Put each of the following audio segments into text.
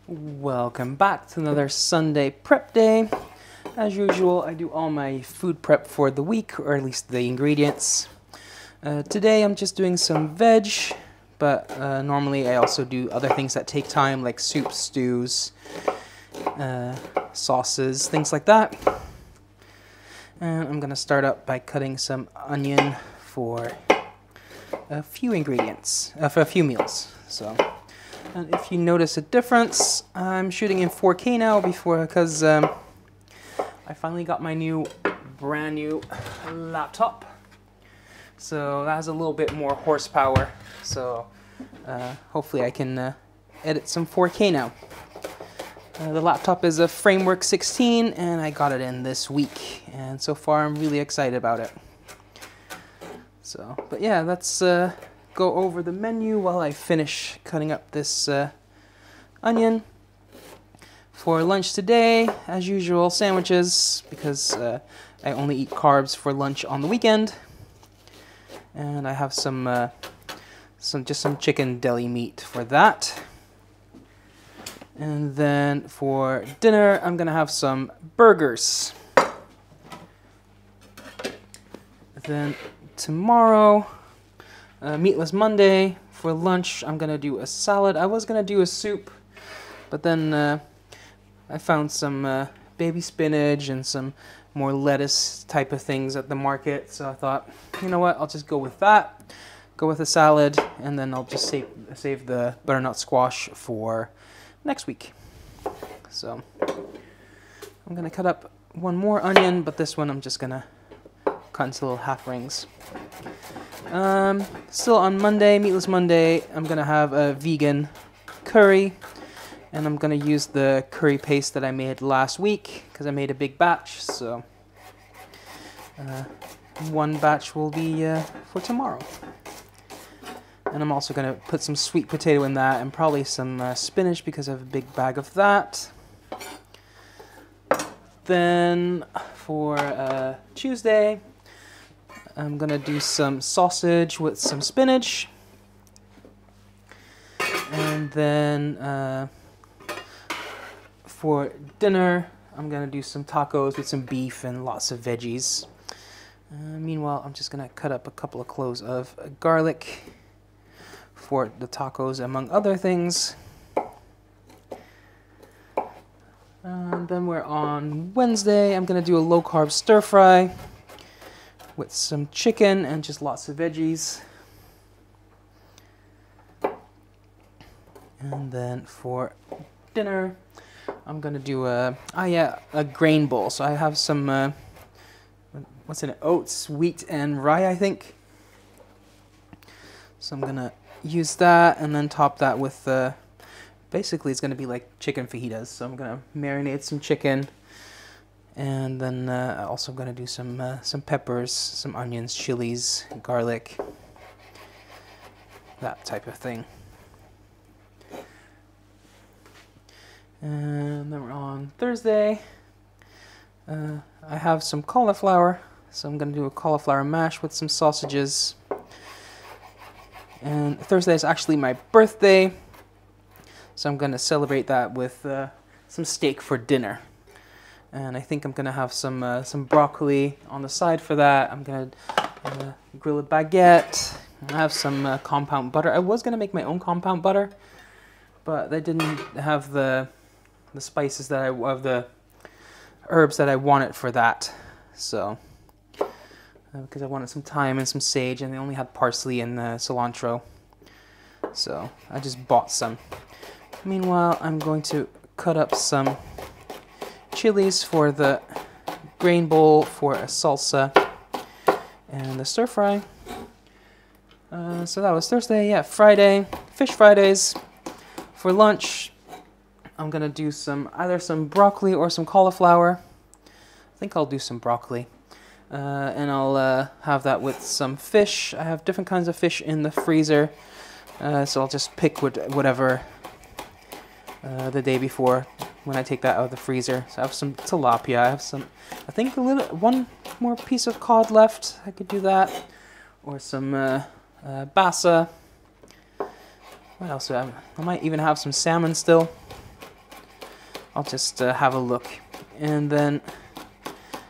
Welcome back to another Sunday prep day. As usual, I do all my food prep for the week, or at least the ingredients. Today I'm just doing some veg, but normally I also do other things that take time, like soups, stews, sauces, things like that. And I'm gonna start up by cutting some onion for a few ingredients, for a few meals. And if you notice a difference, I'm shooting in 4K now because I finally got my brand new laptop. So that has a little bit more horsepower. So hopefully I can edit some 4K now. The laptop is a Framework 16 and I got it in this week. And so far I'm really excited about it. But yeah, let's go over the menu while I finish cutting up this onion. For lunch today, as usual, sandwiches, because I only eat carbs for lunch on the weekend. And I have some chicken deli meat for that. And then for dinner, I'm gonna have some burgers. Then tomorrow, Meatless Monday. For lunch, I'm gonna do a salad. I was gonna do a soup, but then I found some baby spinach and some more lettuce type of things at the market. So I thought, you know what, I'll just go with that. Go with a salad, and then I'll just save the butternut squash for next week. So I'm gonna cut up one more onion, but this one I'm just gonna cut into little half rings. Still on Monday, Meatless Monday, I'm gonna have a vegan curry, and I'm gonna use the curry paste that I made last week because I made a big batch. So one batch will be for tomorrow. And I'm also gonna put some sweet potato in that and probably some spinach because I have a big bag of that. Then for Tuesday, I'm gonna do some sausage with some spinach. And then for dinner, I'm gonna do some tacos with some beef and lots of veggies. Meanwhile, I'm just gonna cut up a couple of cloves of garlic for the tacos, among other things. Then we're on Wednesday. I'm gonna do a low-carb stir-fry with some chicken and just lots of veggies. And then for dinner, I'm gonna do a grain bowl. So I have some what's in it? Oats, wheat, and rye, I think. So I'm gonna use that and then top that with basically it's gonna be like chicken fajitas. So I'm gonna marinate some chicken. And then also going to do some peppers, some onions, chilies, garlic, that type of thing. And then we're on Thursday. I have some cauliflower, so I'm going to do a cauliflower mash with some sausages. And Thursday is actually my birthday, so I'm going to celebrate that with some steak for dinner. And I think I'm gonna have some broccoli on the side for that. I'm gonna grill a baguette. I have some compound butter. I was gonna make my own compound butter, but they didn't have the spices that the herbs that I wanted for that. So because I wanted some thyme and some sage, and they only had parsley and cilantro. So I just bought some. Meanwhile, I'm going to cut up some chilies for the grain bowl, for a salsa, and the stir fry. So that was Thursday. Yeah, Friday, Fish Fridays. For lunch, I'm gonna do either some broccoli or some cauliflower. I think I'll do some broccoli. And I'll have that with some fish. I have different kinds of fish in the freezer, so I'll just pick whatever the day before when I take that out of the freezer. So I have some tilapia. I have I think one more piece of cod left. I could do that, or some bassa. What else do I have? I might even have some salmon still. I'll just have a look. And then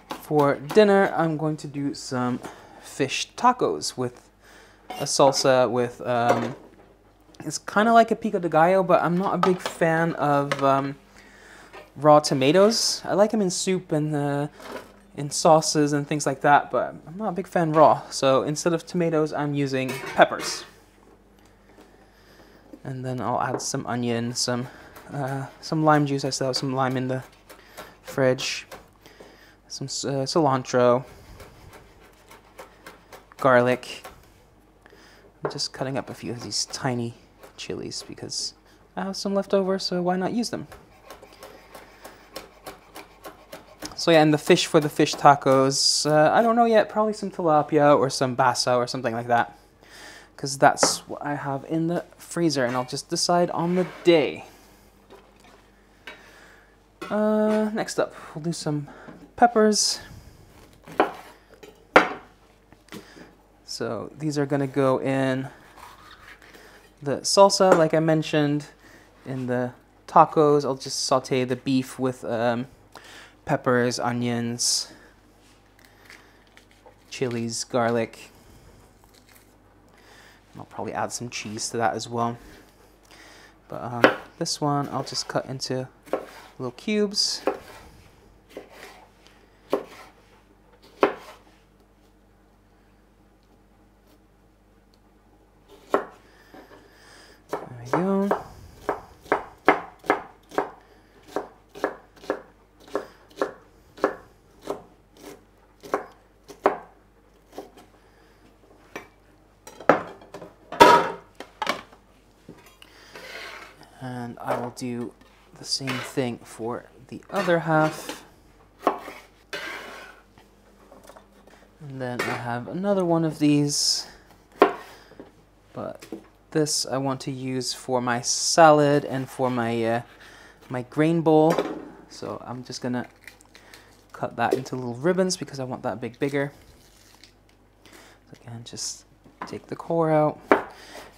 for dinner, I'm going to do some fish tacos with a salsa with, it's kind of like a pico de gallo, but I'm not a big fan of raw tomatoes. I like them in soup and in sauces and things like that, but I'm not a big fan raw. So instead of tomatoes, I'm using peppers. And then I'll add some onion, some lime juice. I still have some lime in the fridge. Some cilantro, garlic. I'm just cutting up a few of these tiny chilies because I have some left over, so why not use them? So yeah, and the fish for the fish tacos, I don't know yet, probably some tilapia or some basa or something like that, because that's what I have in the freezer, and I'll just decide on the day. Next up, we'll do some peppers. So these are gonna go in the salsa, like I mentioned. In the tacos, I'll just saute the beef with peppers, onions, chilies, garlic. And I'll probably add some cheese to that as well. But this one I'll just cut into little cubes. There we go. And I will do the same thing for the other half. And then I have another one of these, but this I want to use for my salad and for my my grain bowl. So I'm just gonna cut that into little ribbons because I want that bigger. So again, just take the core out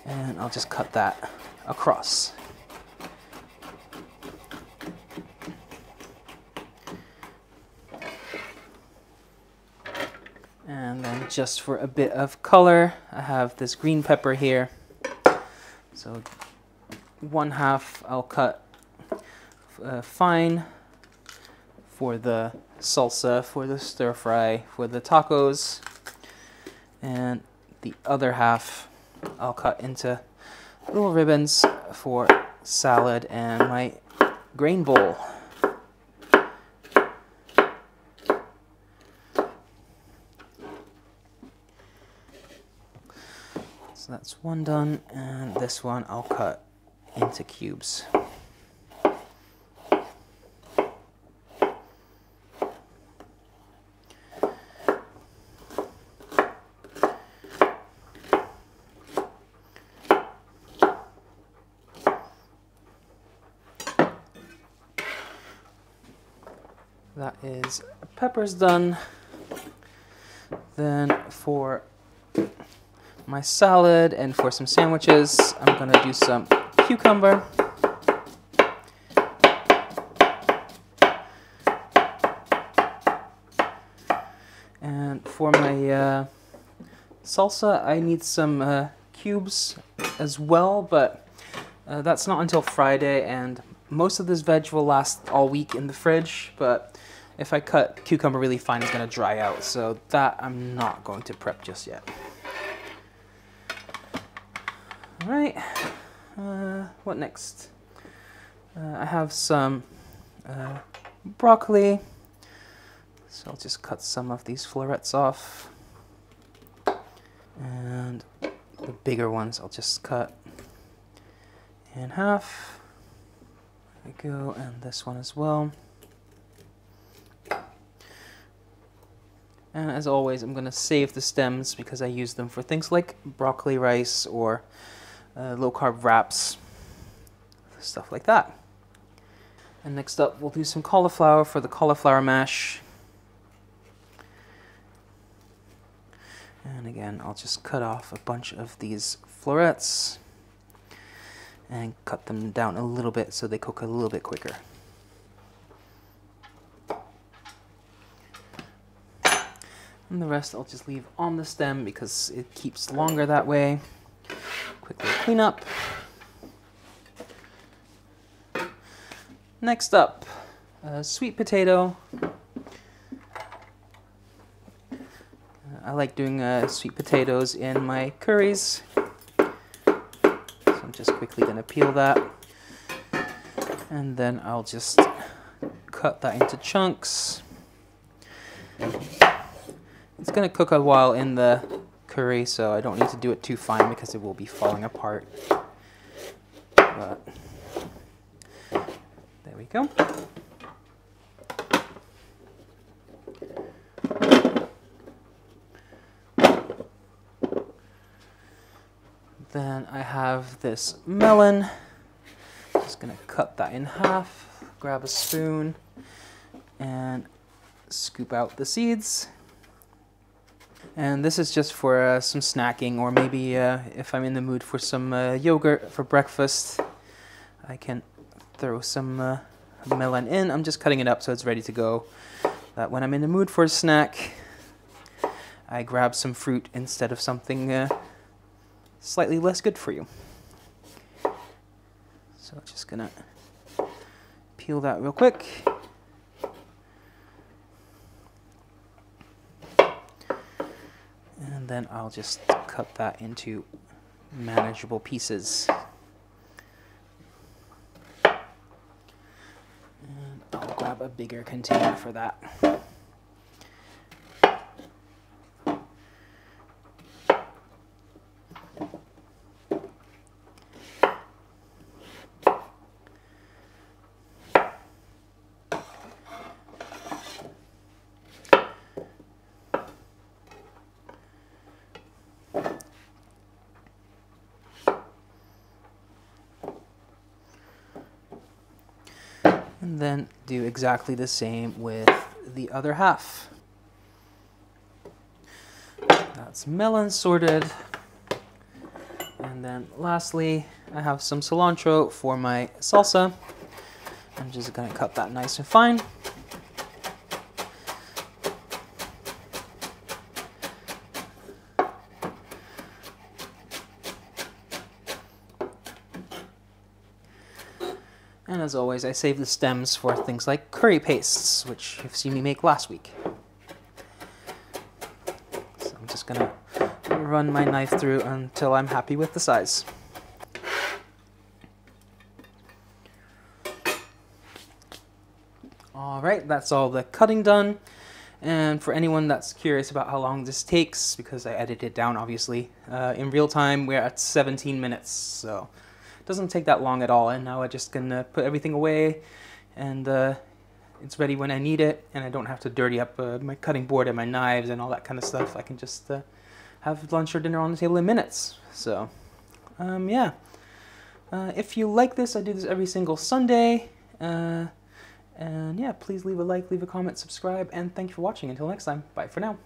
and I'll just cut that across. And then just for a bit of color, I have this green pepper here. So 1/2 I'll cut fine for the salsa, for the stir fry, for the tacos. And the other half I'll cut into little ribbons for salad and my grain bowl. So that's one done, and this one I'll cut into cubes. That is peppers done. Then for my salad and for some sandwiches, I'm gonna do some cucumber. And for my salsa, I need some cubes as well, but that's not until Friday, and most of this veg will last all week in the fridge, but if I cut cucumber really fine, it's gonna dry out, so that I'm not going to prep just yet. All right, what next? I have some broccoli, so I'll just cut some of these florets off. And the bigger ones I'll just cut in half. There we go, and this one as well. And as always, I'm gonna save the stems because I use them for things like broccoli rice or low-carb wraps, stuff like that. And next up, we'll do some cauliflower for the cauliflower mash. And again, I'll just cut off a bunch of these florets and cut them down a little bit so they cook a little bit quicker. And the rest I'll just leave on the stem because it keeps longer that way. Quickly clean up. Next up, sweet potato. I like doing sweet potatoes in my curries. So I'm just quickly going to peel that. And then I'll just cut that into chunks. It's going to cook a while in the curry, so I don't need to do it too fine because it will be falling apart. But there we go. Then I have this melon. Just going to cut that in half, grab a spoon, and scoop out the seeds. And this is just for some snacking, or maybe if I'm in the mood for some yogurt for breakfast, I can throw some melon in. I'm just cutting it up so it's ready to go. That when I'm in the mood for a snack, I grab some fruit instead of something slightly less good for you. So I'm just gonna peel that real quick. And then I'll just cut that into manageable pieces. And I'll grab a bigger container for that. And then do exactly the same with the other half. That's melon sorted. And then lastly, I have some cilantro for my salsa. I'm just gonna cut that nice and fine. And as always, I save the stems for things like curry pastes, which you've seen me make last week. So I'm just gonna run my knife through until I'm happy with the size. Alright, that's all the cutting done. And for anyone that's curious about how long this takes, because I edited it down obviously, in real time we're at 17 minutes, so doesn't take that long at all. And now I'm just gonna put everything away, and it's ready when I need it, and I don't have to dirty up my cutting board and my knives and all that kind of stuff. I can just have lunch or dinner on the table in minutes. So yeah, if you like this, I do this every single Sunday, and yeah, please leave a like, leave a comment, subscribe, and thank you for watching. Until next time, bye for now.